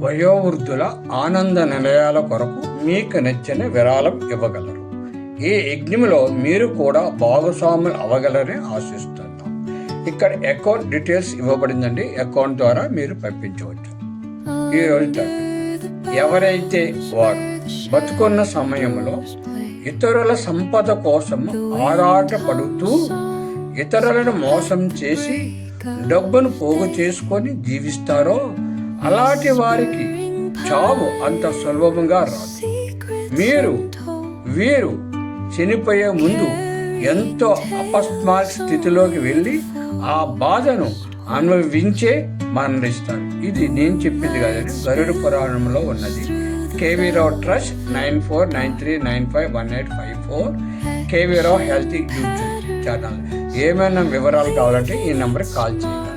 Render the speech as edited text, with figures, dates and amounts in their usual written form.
వయోవృద్ధుల ఆనంద నిలయాల కొరకు మీకు నచ్చిన విరాళం ఇవ్వగలరు. ఈ యజ్ఞంలో మీరు కూడా భాగస్వాములు అవ్వగలరని ఆశిస్తున్నాం. ఇక్కడ అకౌంట్ డీటెయిల్స్ ఇవ్వబడిందండి. అకౌంట్ ద్వారా మీరు పంపించవచ్చు. ఈ రోజు ఎవరైతే వారు బతుకున్న సమయంలో ఇతరుల సంపద కోసం ఆరాటపడుతూ ఇతరులను మోసం చేసి డబ్బును పోగు చేసుకొని జీవిస్తారో అలాంటి వారికి చావు అంత సులభంగా రాదు. వీరు చనిపోయే ముందు ఎంతో అపస్మారక స్థితిలోకి వెళ్ళి ఆ బాధను అనుభవించే మరణిస్తారు. ఇది నేను చెప్పింది కాదండి, గరుడ పురాణంలో ఉన్నది. కేవీ రావు ట్రస్ట్ 9493951854 కేవీ రావు హెల్త్ యూట్యూబ్ ఛానల్. ఏమైనా వివరాలు కావాలంటే ఈ నెంబర్కి కాల్ చేయండి.